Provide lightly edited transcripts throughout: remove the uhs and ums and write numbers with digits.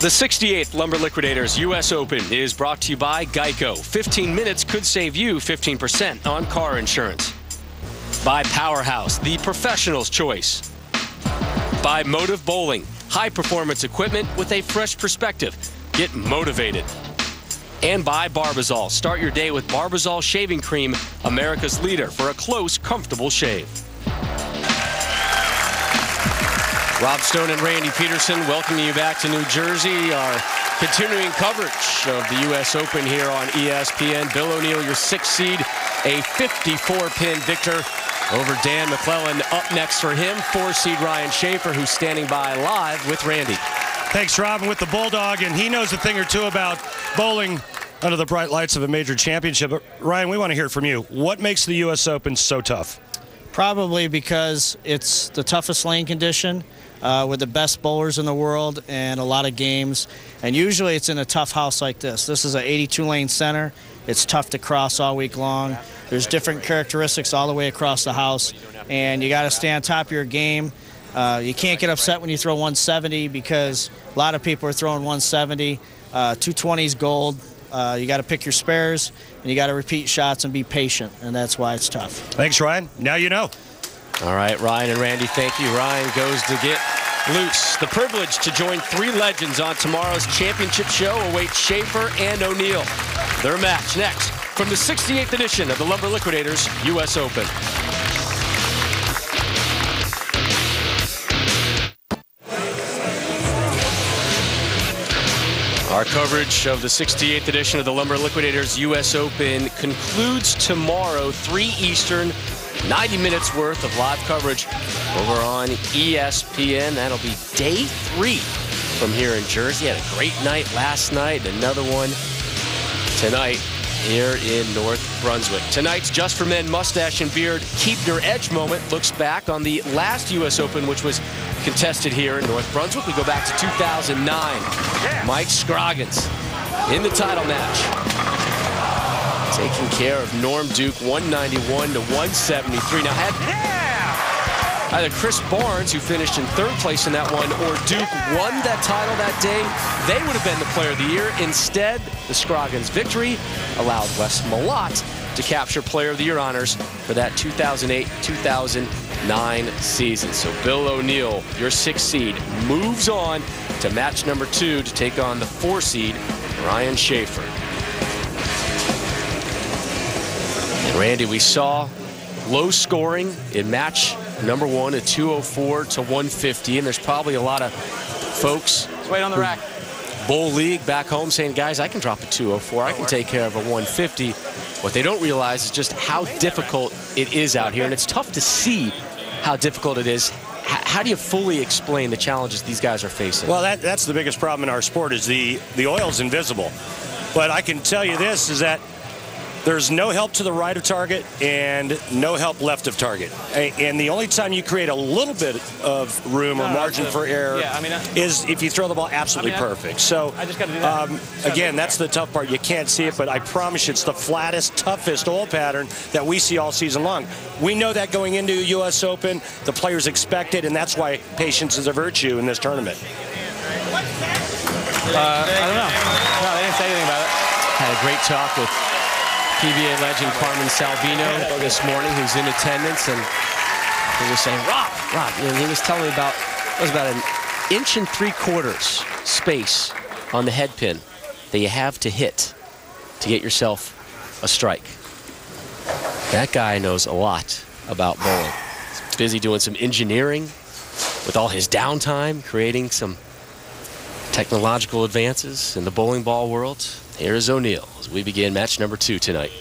The 68th Lumber Liquidators U.S. Open is brought to you by Geico. 15 minutes could save you 15% on car insurance. By Powerhouse, the professional's choice. By Motive Bowling, high-performance equipment with a fresh perspective. Get motivated. And by Barbazol. Start your day with Barbazol Shaving Cream, America's leader for a close, comfortable shave. Rob Stone and Randy Peterson welcoming you back to New Jersey. Our continuing coverage of the U.S. Open here on ESPN. Bill O'Neill, your 6th seed, a 54-pin victor over Dan McClellan. Up next for him, 4-seed Ryan Schaefer, who's standing by live with Randy. Thanks, Rob, and with the Bulldog, and he knows a thing or two about bowling under the bright lights of a major championship. But Ryan, we want to hear from you. What makes the U.S. Open so tough? Probably because it's the toughest lane condition. With the best bowlers in the world and a lot of games. And usually it's in a tough house like this. This is an 82-lane center. It's tough to cross all week long. There's different characteristics all the way across the house. And you got to stay on top of your game. You can't get upset when you throw 170 because a lot of people are throwing 170. 220 is gold. You got to pick your spares, and you got to repeat shots and be patient, and that's why it's tough. Thanks, Ryan. Now you know. All right, Ryan and Randy, thank you. Ryan goes to get loose. The privilege to join 3 legends on tomorrow's championship show awaits Schaefer and O'Neill. Their match next from the 68th edition of the Lumber Liquidators U.S. Open. Our coverage of the 68th edition of the Lumber Liquidators U.S. Open concludes tomorrow, 3 Eastern. 90 minutes worth of live coverage over on ESPN. That'll be day 3 from here in Jersey. Had a great night last night. Another one tonight here in North Brunswick. Tonight's Just for Men Mustache and Beard Keep Your Edge moment looks back on the last U.S. Open, which was contested here in North Brunswick. We go back to 2009. Mike Scroggins in the title match, taking care of Norm Duke, 191 to 173. Now, had either Chris Barnes, who finished in 3rd place in that one, or Duke won that title that day, they would have been the player of the year. Instead, the Scroggins victory allowed Wes Malott to capture player of the year honors for that 2008-2009 season. So Bill O'Neill, your 6th seed, moves on to match number 2 to take on the 4-seed Ryan Schaefer. Randy, we saw low scoring in match number 1 at 204 to 150, and there's probably a lot of folks wait on the rack. Bowl League back home saying, guys, I can drop a 204, I can take care of a 150. What they don't realize is just how difficult it is out here, and it's tough to see how difficult it is. How do you fully explain the challenges these guys are facing? Well, that's the biggest problem in our sport is the oil's invisible. But I can tell you this, is that there's no help to the right of target and no help left of target. And the only time you create a little bit of room or margin for error is if you throw the ball absolutely perfect. So, again, that's the tough part. You can't see it, but I promise you it's the flattest, toughest oil pattern that we see all season long. We know that going into U.S. Open. The players expect it, and that's why patience is a virtue in this tournament. I don't know. No, they didn't say anything about it. Had a great talk with PBA legend Carmen Salvino this morning, who's in attendance, and he was saying, Rob, and he was telling me about, it was about 1 3/4 inch space on the head pin that you have to hit to get yourself a strike. That guy knows a lot about bowling. He's busy doing some engineering with all his downtime, creating some technological advances in the bowling ball world. Here's O'Neill as we begin match number 2 tonight.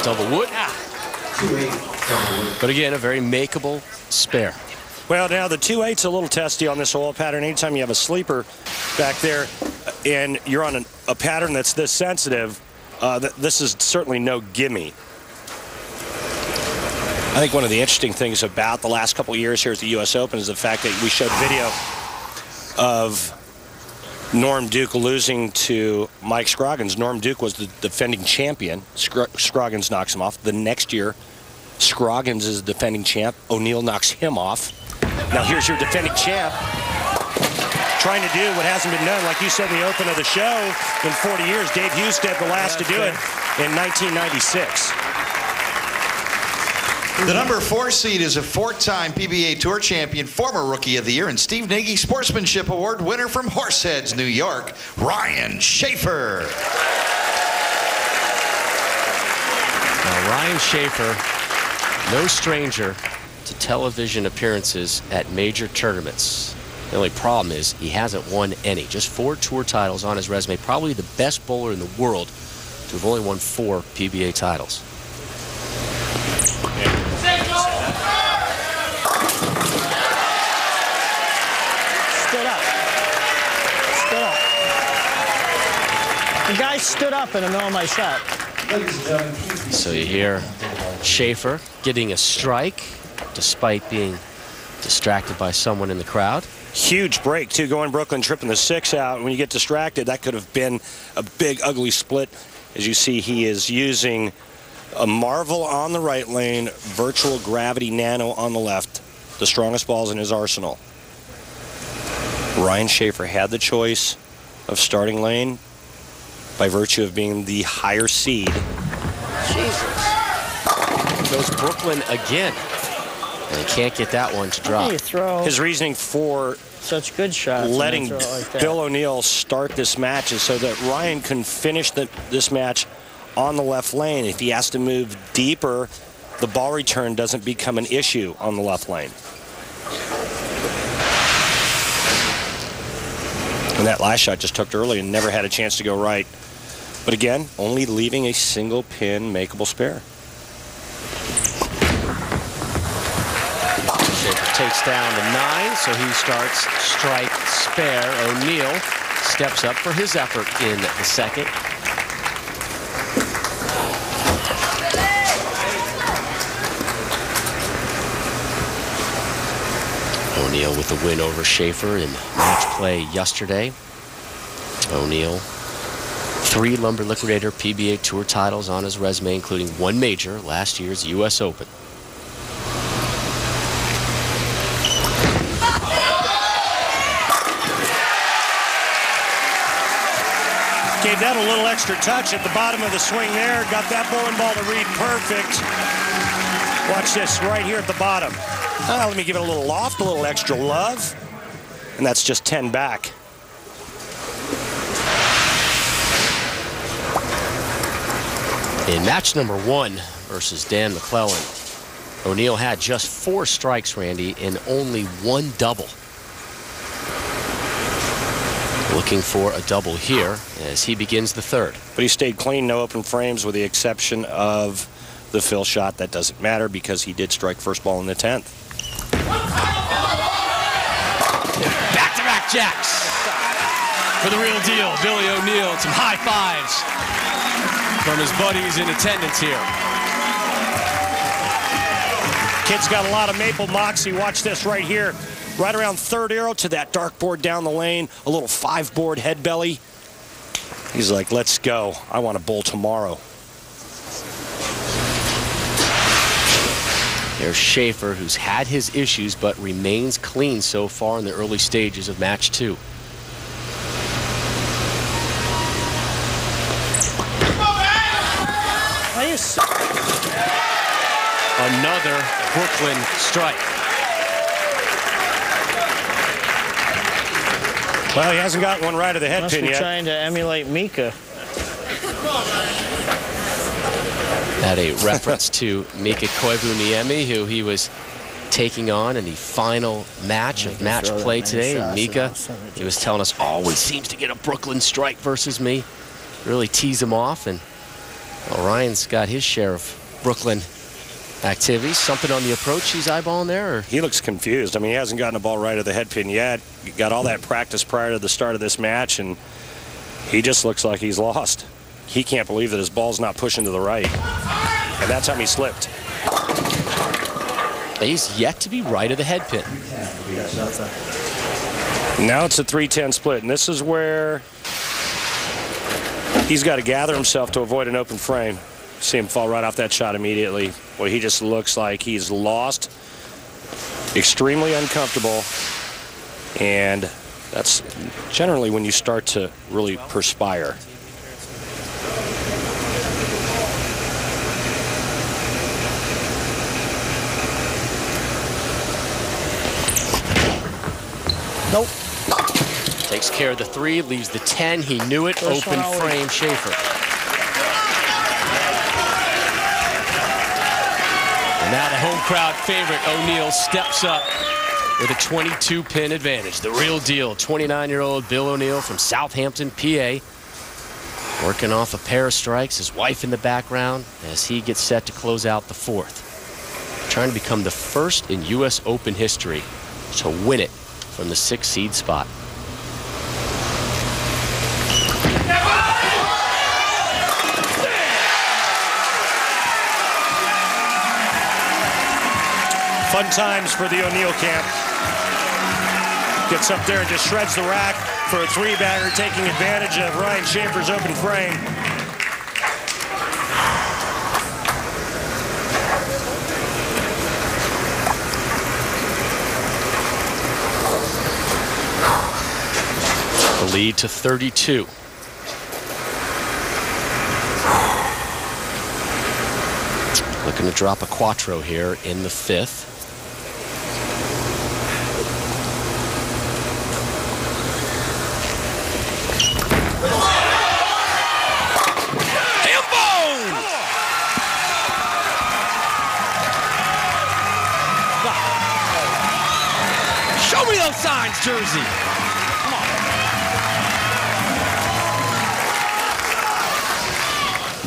Double wood. But again, a very makeable spare. Well, now the 2/8's a little testy on this oil pattern. Anytime you have a sleeper back there and you're on a pattern that's this sensitive, this is certainly no gimme. I think one of the interesting things about the last couple of years here at the U.S. Open is the fact that we showed video of Norm Duke losing to Mike Scroggins. Norm Duke was the defending champion. Scroggins knocks him off. The next year, Scroggins is the defending champ. O'Neill knocks him off. Now here's your defending champ, trying to do what hasn't been done. Like you said in the open of the show, in 40 years, Dave Husted, the last to do it in 1996. The number 4 seed is a 4-time PBA Tour champion, former Rookie of the Year, and Steve Nagy Sportsmanship Award winner from Horseheads, New York, Ryan Schaefer. Now, Ryan Schaefer, no stranger to television appearances at major tournaments. The only problem is he hasn't won any. Just 4 tour titles on his resume. Probably the best bowler in the world to have only won 4 PBA titles. Stood up. Stood up. The guy stood up in the middle of my shot. So you hear Schaefer getting a strike despite being distracted by someone in the crowd. Huge break, too, going Brooklyn, tripping the 6 out. When you get distracted, that could have been a big, ugly split. As you see, he is using a Marvel on the right lane, virtual gravity nano on the left, the strongest balls in his arsenal. Ryan Schaefer had the choice of starting lane by virtue of being the higher seed. Jesus. Goes Brooklyn again. And he can't get that one to drop. His reasoning for such good shots letting like Bill O'Neill start this match is so that Ryan can finish this match on the left lane. If he has to move deeper, the ball return doesn't become an issue on the left lane. And that last shot just tucked early and never had a chance to go right. But again, only leaving a single pin makeable spare. Schaefer takes down the 9, so he starts strike spare. O'Neill steps up for his effort in the second. O'Neill with the win over Schaefer in match play yesterday. O'Neill, 3 Lumber Liquidator PBA Tour titles on his resume, including 1 major, last year's U.S. Open. Gave that a little extra touch at the bottom of the swing there. Got that bowling ball to read perfect. Watch this right here at the bottom. Let me give it a little loft, a little extra love. And that's just 10 back. In match number 1 versus Dan McClellan, O'Neill had just 4 strikes, Randy, and only 1 double. Looking for a double here as he begins the 3rd. But he stayed clean, no open frames with the exception of the fill shot. That doesn't matter because he did strike first ball in the 10th. Back-to-back jacks for the real deal. Billy O'Neill, some high fives from his buddies in attendance here. Kid's got a lot of maple moxie. Watch this right here. Right around 3rd arrow to that dark board down the lane. A little 5-board head belly. He's like, let's go. I want to bowl tomorrow. There's Schaefer, who's had his issues but remains clean so far in the early stages of match 2. Another Brooklyn strike. Well, he hasn't got one right of the head Must pin be yet. Trying to emulate Mika. Had a reference to Mika Koivu-Niemi, who he was taking on in the final match of match play today. And Mika, he was telling us, always seems to get a Brooklyn strike versus me. Really tease him off. And well, Ryan's got his share of Brooklyn activities. Something on the approach he's eyeballing there? Or? He looks confused. I mean, he hasn't gotten a ball right of the head pin yet. He got all that practice prior to the start of this match, and he just looks like he's lost. He can't believe that his ball's not pushing to the right. And that's how he slipped. He's yet to be right of the head pin. Now it's a 3-10 split, and this is where he's got to gather himself to avoid an open frame. See him fall right off that shot immediately. Well, he just looks like he's lost extremely uncomfortable, and that's generally when you start to really perspire. Nope. Takes care of the 3, leaves the 10. He knew it. First Open one frame, Schaefer. And now the home crowd favorite, O'Neal, steps up with a 22-pin advantage. The real deal, 29-year-old Bill O'Neal from Southampton, PA. Working off a pair of strikes, his wife in the background as he gets set to close out the 4th. Trying to become the first in U.S. Open history to win it from the 6th seed spot. Fun times for the O'Neal camp. Gets up there and just shreds the rack for a 3-bagger, taking advantage of Ryan Schaefer's open frame. The lead to 32. Looking to drop a quattro here in the 5th. Show me those signs, Jersey. Come on.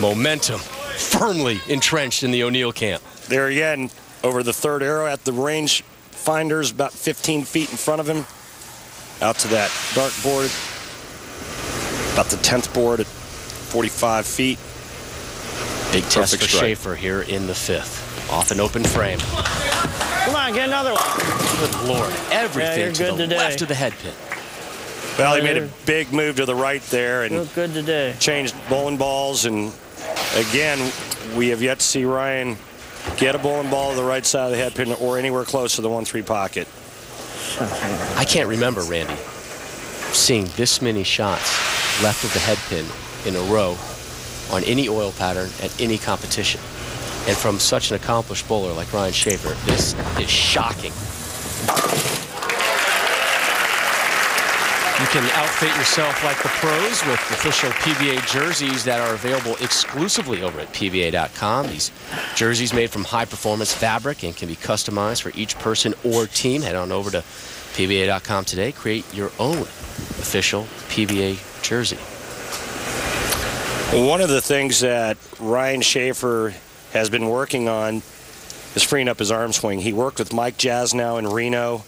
Momentum firmly entrenched in the O'Neal camp. There again, over the 3rd arrow at the range finders, about 15 feet in front of him. Out to that dark board, about the 10th board at 45 feet. Big test Perfect for strike. Schaefer here in the 5th. Off an open frame. Come on, get another one. Good Lord. Everything to the today. left of the head pin. Well, he made a big move to the right there and Look good today. changed bowling balls. And again, we have yet to see Ryan get a bowling ball to the right side of the head pin or anywhere close to the 1-3 pocket. I can't remember, Randy, seeing this many shots left of the head pin in a row on any oil pattern at any competition. And from such an accomplished bowler like Ryan Schaefer, this is shocking. You can outfit yourself like the pros with official PBA jerseys that are available exclusively over at PBA.com. These jerseys made from high-performance fabric and can be customized for each person or team. Head on over to PBA.com today. Create your own official PBA jersey. One of the things that Ryan Schaefer has been working on is freeing up his arm swing. He worked with Mike Jasnow in Reno,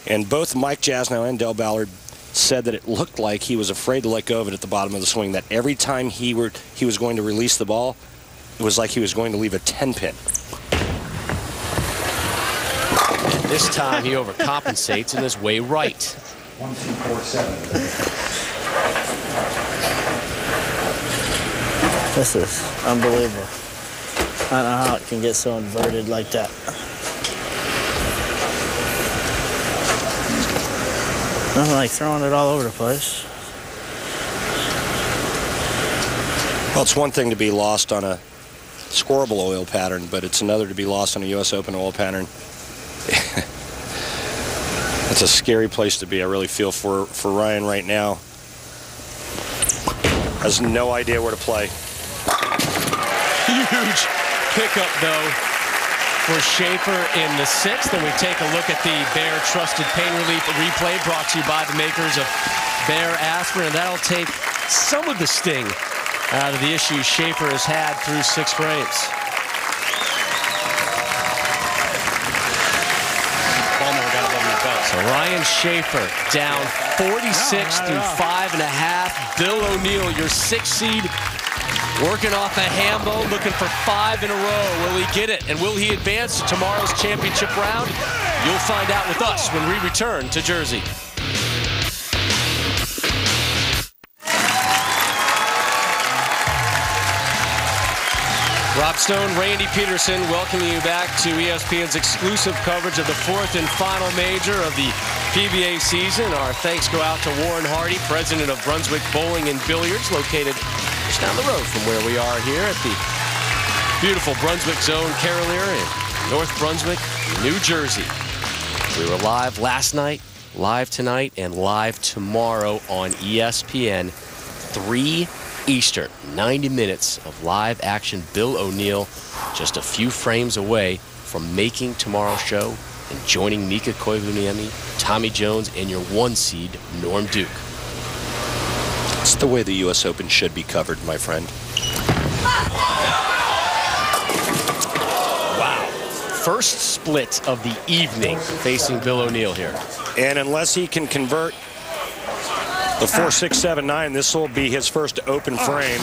and both Mike Jasnow and Del Ballard said that it looked like he was afraid to let go of it at the bottom of the swing, that every time he was going to release the ball, it was like he was going to leave a 10-pin. And this time he overcompensates and is way right. 1, 2, 4, 7. This is unbelievable. I don't know how it can get so inverted like that. I'm like throwing it all over the place. Well, it's one thing to be lost on a scoreable oil pattern, but it's another to be lost on a U.S. Open oil pattern. It's a scary place to be. I really feel for Ryan right now. Has no idea where to play. Huge pickup, though, for Schaefer in the 6th. And we take a look at the Bear Trusted Pain Relief replay brought to you by the makers of Bear Aspirin. And that'll take some of the sting out of the issues Schaefer has had through 6 frames. So Ryan Schaefer down 46 through 5.5. Bill O'Neal, your 6th seed, working off a Hambo, looking for 5 in a row. Will he get it? And will he advance to tomorrow's championship round? You'll find out with us when we return to Jersey. Rob Stone, Randy Peterson, welcoming you back to ESPN's exclusive coverage of the fourth and final major of the PBA season. Our thanks go out to Warren Hardy, president of Brunswick Bowling and Billiards, located just down the road from where we are here at the beautiful Brunswick Zone Carolier in North Brunswick, New Jersey. We were live last night, live tonight, and live tomorrow on ESPN, 3 Eastern. 90 minutes of live action. Bill O'Neill just a few frames away from making tomorrow's show and joining Mika Koivuniemi, Tommy Jones, and your 1 seed, Norm Duke. It's the way the U.S. Open should be covered, my friend. Wow. First split of the evening facing Bill O'Neill here. And unless he can convert the 4-6-7-9, this will be his first open frame.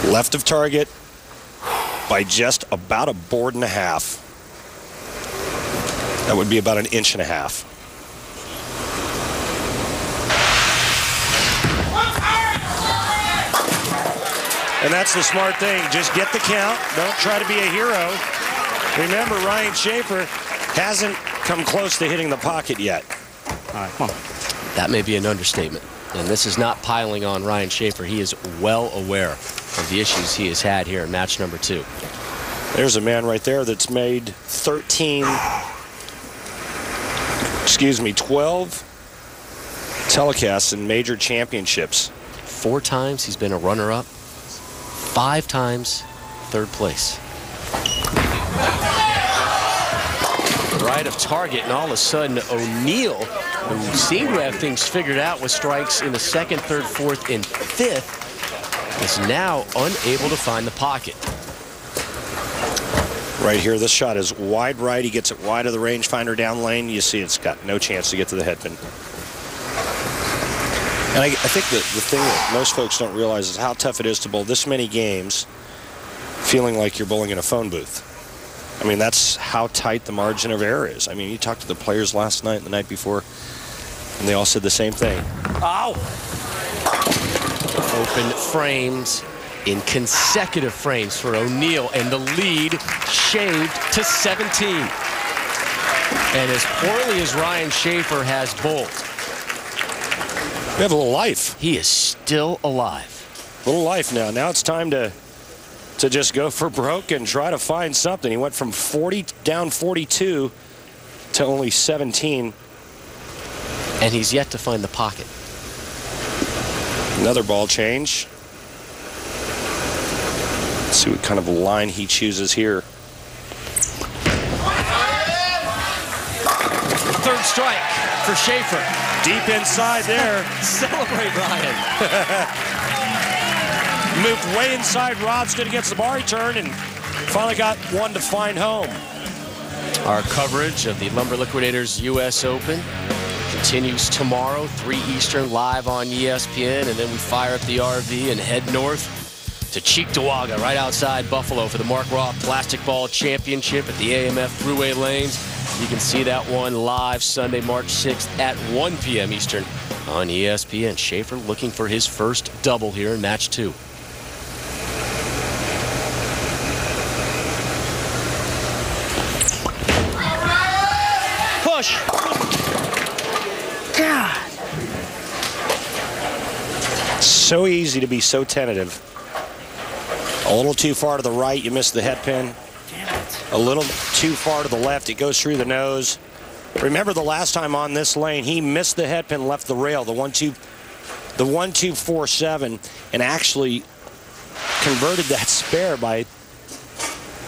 Left of target by just about a board and a half. That would be about an inch and a half. And that's the smart thing. Just get the count. Don't try to be a hero. Remember, Ryan Schaefer hasn't come close to hitting the pocket yet. All right, come on. That may be an understatement. And this is not piling on Ryan Schaefer. He is well aware of the issues he has had here in match number 2. There's a man right there that's made 12 telecasts in major championships. 4 times he's been a runner-up. 5 times third place. Right of target, and all of a sudden O'Neill, who seemed to have things figured out with strikes in the 2nd, 3rd, 4th, and 5th, is now unable to find the pocket. Right here, this shot is wide right. He gets it wide of the rangefinder down lane. You see it's got no chance to get to the headpin. And I think that the thing that most folks don't realize is how tough it is to bowl this many games feeling like you're bowling in a phone booth. I mean, that's how tight the margin of error is. I mean, you talked to the players last night and the night before, and they all said the same thing. Ow! Open frames in consecutive frames for O'Neill, and the lead shaved to 17. And as poorly as Ryan Schaefer has bowled, We have a little life. he is still alive. A little life now. Now it's time to just go for broke and try to find something. He went from 40 down 42 to only 17. And he's yet to find the pocket. Another ball change. Let's see what kind of a line he chooses here. 3rd strike for Schaefer. Deep inside there. Celebrate, Ryan. Moved way inside. Rob's going to get the bar return and finally got one to find home. Our coverage of the Lumber Liquidators U.S. Open continues tomorrow, 3 Eastern, live on ESPN, and then we fire up the RV and head north to Cheektowaga, right outside Buffalo, for the Mark Roth Plastic Ball Championship at the AMF Thruway Lanes. You can see that one live Sunday, March 6th at 1 p.m. Eastern on ESPN. Schaefer looking for his first double here in match 2. Push. God. So easy to be so tentative. A little too far to the right, you miss the head pin. A little too far to the left, it goes through the nose. Remember the last time on this lane, he missed the head pin, left the rail, the 1-2-4-7, and actually converted that spare by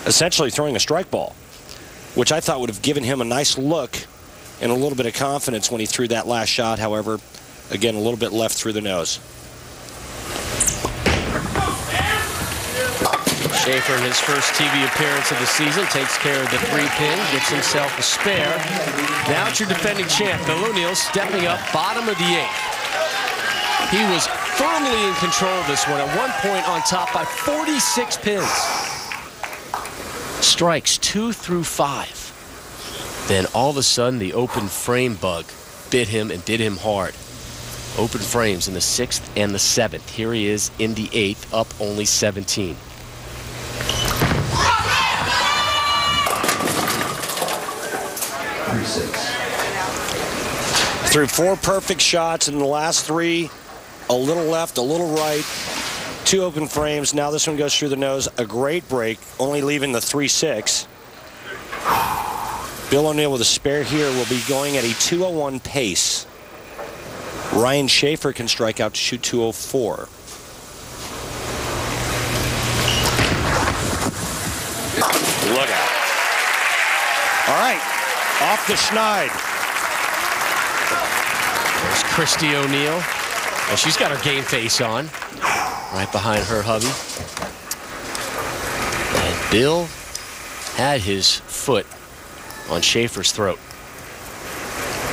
essentially throwing a strike ball, which I thought would have given him a nice look and a little bit of confidence when he threw that last shot. However, again, a little bit left through the nose. Schaefer, in his first TV appearance of the season, takes care of the 3-pin, gets himself a spare. Now it's your defending champ, Bill O'Neill, stepping up, bottom of the 8th. He was firmly in control of this one, at one point on top by 46 pins. Strikes 2 through 5. Then all of a sudden, the open frame bug bit him and bit him hard. Open frames in the 6th and the 7th. Here he is in the 8th, up only 17. Through 4 perfect shots in the last 3. A little left, a little right. 2 open frames. Now this one goes through the nose. A great break, only leaving the 3-6. Bill O'Neill with a spare here will be going at a 2:01 pace. Ryan Schaefer can strike out to shoot 2:04. Look out. All right, off the schneid. There's Christy O'Neill. And she's got her game face on, right behind her hubby. And Bill had his foot on Schaefer's throat.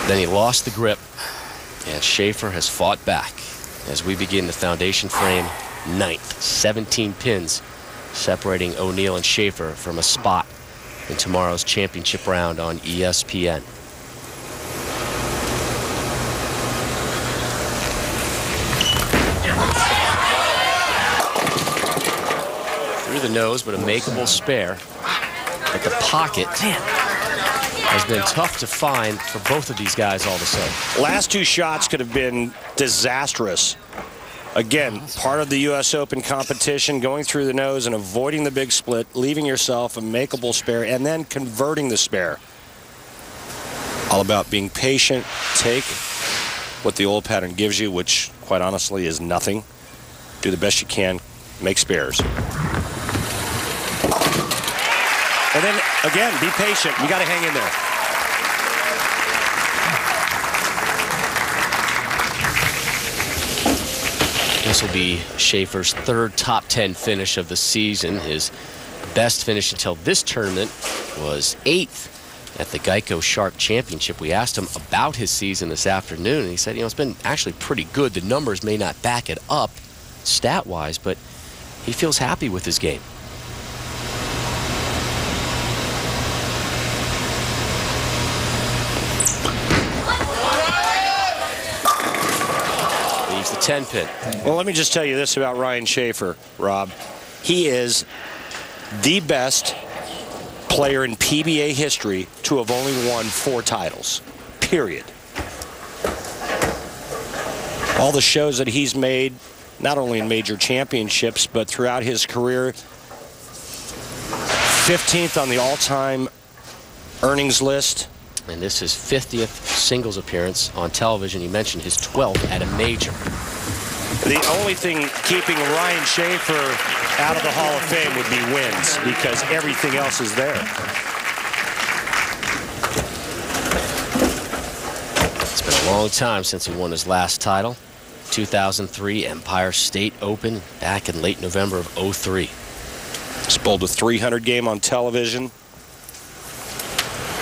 Then he lost the grip, and Schaefer has fought back as we begin the foundation frame 9th. 17 pins separating O'Neill and Schaefer from a spot in tomorrow's championship round on ESPN. Through the nose, but a makeable spare. But the pocket has been tough to find for both of these guys all of a sudden. Last 2 shots could have been disastrous. Again, part of the U.S. Open competition, going through the nose and avoiding the big split, leaving yourself a makeable spare, and then converting the spare. All about being patient, take what the old pattern gives you, which, quite honestly, is nothing. Do the best you can, make spares. And then, again, be patient. You got to hang in there. This will be Schaefer's 3rd top 10 finish of the season. His best finish until this tournament was 8th at the Geico Shark Championship. We asked him about his season this afternoon, and he said, it's been actually pretty good. The numbers may not back it up stat-wise, but he feels happy with his game. The 10 pin. Well, let me just tell you this about Ryan Schaefer, Rob. He is the best player in PBA history to have only won 4 titles, period. All the shows that he's made, not only in major championships, but throughout his career, 15th on the all-time earnings list. And this is 50th singles appearance on television. You mentioned his 12th at a major. The only thing keeping Ryan Schaefer out of the Hall of Fame would be wins, because everything else is there. It's been a long time since he won his last title. 2003 Empire State Open back in late November of '03. He's bowled a 300 game on television.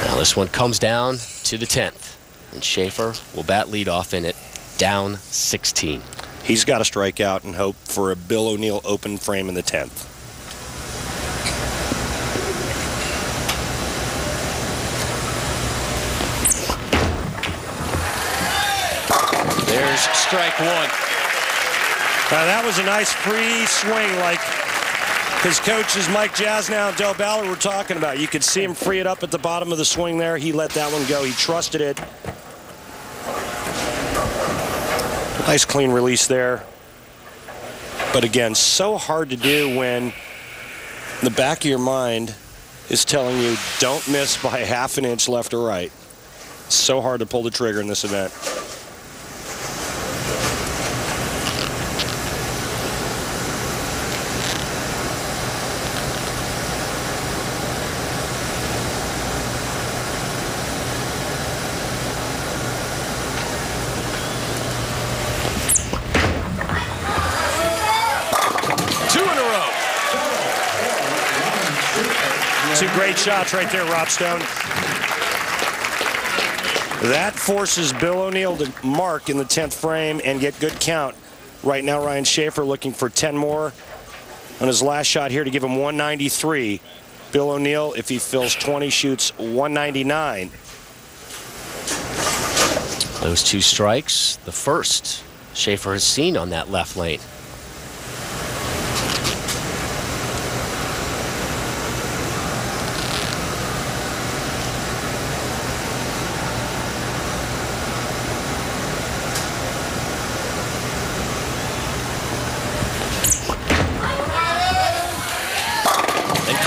Now this one comes down to the 10th, and Schaefer will bat leadoff in it, down 16. He's got to strike out and hope for a Bill O'Neill open frame in the 10th. There's strike 1. Now that was a nice free swing, like his coaches Mike Jasnow and Del Ballard were talking about. You could see him free it up at the bottom of the swing there. He let that one go. He trusted it. Nice clean release there. But again, so hard to do when the back of your mind is telling you don't miss by ½ an inch left or right. So hard to pull the trigger in this event. Great shots right there, Rob Stone. That forces Bill O'Neill to mark in the 10th frame and get good count. Right now, Ryan Schaefer looking for 10 more on his last shot here to give him 193. Bill O'Neill, if he fills 20, shoots 199. Those 2 strikes, the first Schaefer has seen on that left lane.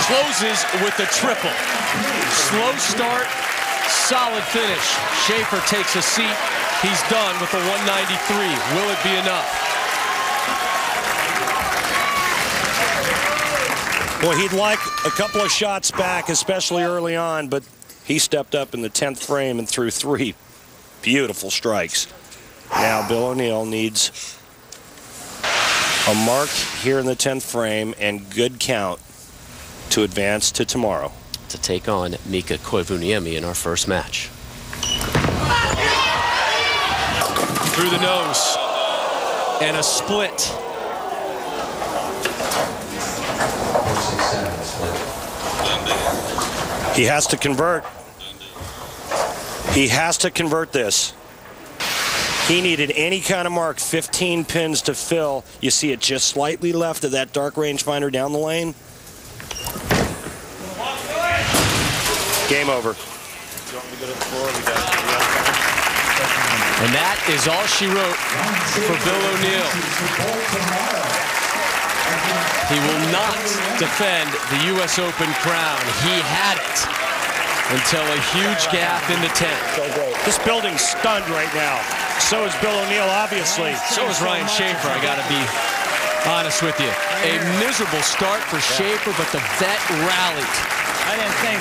Closes with the triple. Slow start, solid finish. Schaefer takes a seat. He's done with the 193. Will it be enough? Well, he'd like a couple of shots back, especially early on, but he stepped up in the 10th frame and threw 3 beautiful strikes. Now Bill O'Neill needs a mark here in the 10th frame and good count to advance to tomorrow. To take on Mika Koivuniemi in our first match. Through the nose. And a split. He has to convert. He has to convert this. He needed any kind of mark, 15 pins to fill. You see it just slightly left of that dark rangefinder down the lane. Game over. And that is all she wrote for Bill O'Neill. He will not defend the U.S. Open crown. He had it until a huge gap in the 10th. This building's stunned right now. So is Bill O'Neill, obviously. So is Ryan Schaefer, I got to be honest with you. A miserable start for Schaefer, but the vet rallied. I didn't think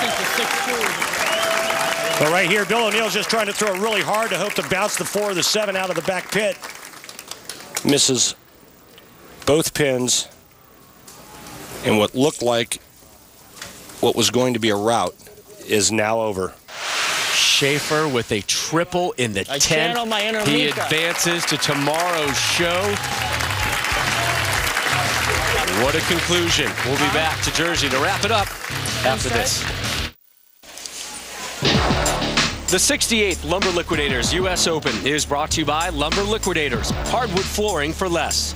the 6-2. Well, right here, Bill O'Neill's just trying to throw it really hard to hope to bounce the 4 or the 7 out of the back pit. Misses both pins, and what looked like what was going to be a rout is now over. Schaefer with a triple in the 10th. He advances to tomorrow's show. What a conclusion. We'll be back to Jersey to wrap it up after this. The 68th Lumber Liquidators U.S. Open is brought to you by Lumber Liquidators, hardwood flooring for less.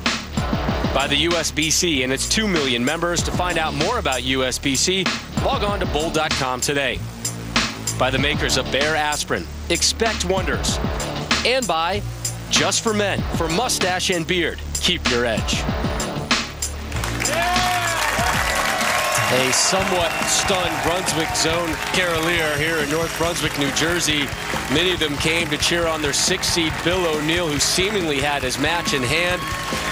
By the USBC and its 2 million members. To find out more about USBC, log on to bold.com today. By the makers of Bare Aspirin, expect wonders. And by Just for Men, for mustache and beard, keep your edge. A somewhat stunned Brunswick zone Carolier here in North Brunswick, New Jersey. Many of them came to cheer on their 6-seed Bill O'Neill, who seemingly had his match in hand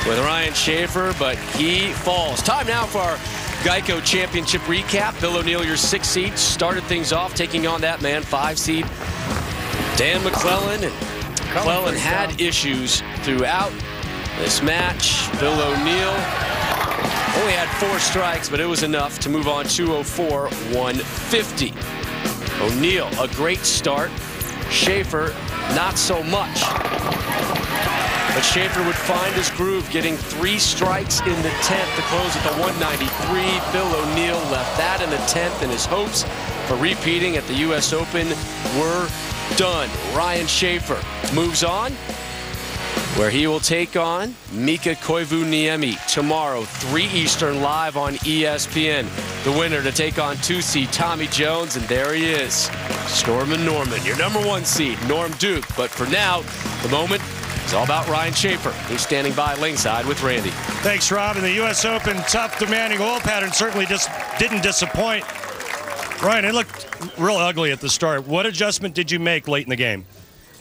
with Ryan Schaefer, but he falls. Time now for our Geico Championship recap. Bill O'Neill, your 6-seed, started things off taking on that man, 5-seed Dan McClellan. And McClellan had issues throughout this match. Bill O'Neill only had 4 strikes, but it was enough to move on 204, 150. O'Neill, a great start. Schaefer, not so much. But Schaefer would find his groove, getting 3 strikes in the 10th to close at the 193. Bill O'Neill left that in the 10th, and his hopes for repeating at the U.S. Open were done. Ryan Schaefer moves on, where he will take on Mika Koivuniemi tomorrow, 3 Eastern, live on ESPN. The winner to take on 2-seed Tommy Jones, and there he is, Stormin' Norman, your number 1 seed, Norm Duke. But for now, the moment is all about Ryan Schaefer. He's standing by ringside with Randy. Thanks, Rob. In the U.S. Open, tough, demanding oil pattern certainly just didn't disappoint. Ryan, it looked real ugly at the start. What adjustment did you make late in the game?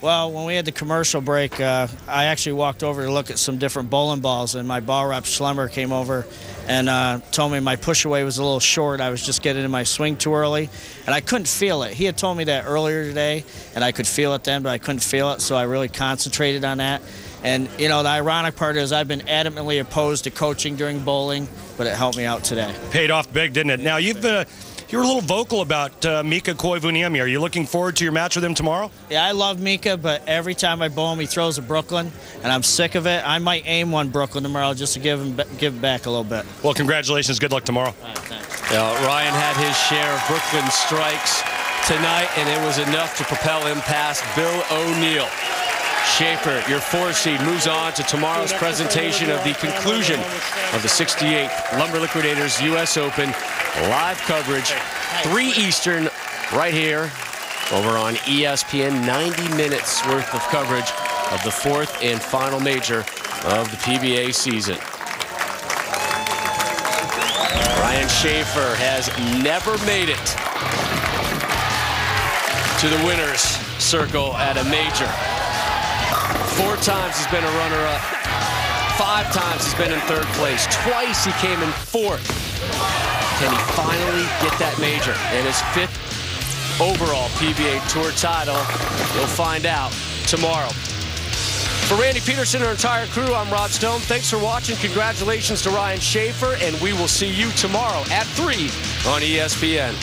Well, when we had the commercial break, I actually walked over to look at some different bowling balls, and my ball rep Schlemmer came over and told me my push away was a little short. I was just getting in my swing too early, and I couldn't feel it. He had told me that earlier today, and I could feel it then, but I couldn't feel it, so I really concentrated on that. And, you know, the ironic part is I've been adamantly opposed to coaching during bowling, but it helped me out today. Paid off big, didn't it? Now, you were a little vocal about Mika Koivuniemi. Are you looking forward to your match with him tomorrow? Yeah, I love Mika, but every time I bowl him, he throws a Brooklyn, and I'm sick of it. I might aim one Brooklyn tomorrow just to give back a little bit. Well, congratulations. Good luck tomorrow. All right, thanks. Ryan had his share of Brooklyn strikes. tonight, and it was enough to propel him past Bill O'Neill. Schaefer, your 4 seed, moves on to tomorrow's presentation of the conclusion of the 68th Lumber Liquidators U.S. Open. Live coverage, 3 Eastern, right here over on ESPN. 90 minutes worth of coverage of the 4th and final major of the PBA season. Ryan Schaefer has never made it to the winner's circle at a major. 4 times he's been a runner-up. 5 times he's been in 3rd place. Twice he came in 4th. Can he finally get that major and his 5th overall PBA Tour title? We'll find out tomorrow. For Randy Peterson and our entire crew, I'm Rod Stone. Thanks for watching. Congratulations to Ryan Schaefer, and we will see you tomorrow at 3 on ESPN.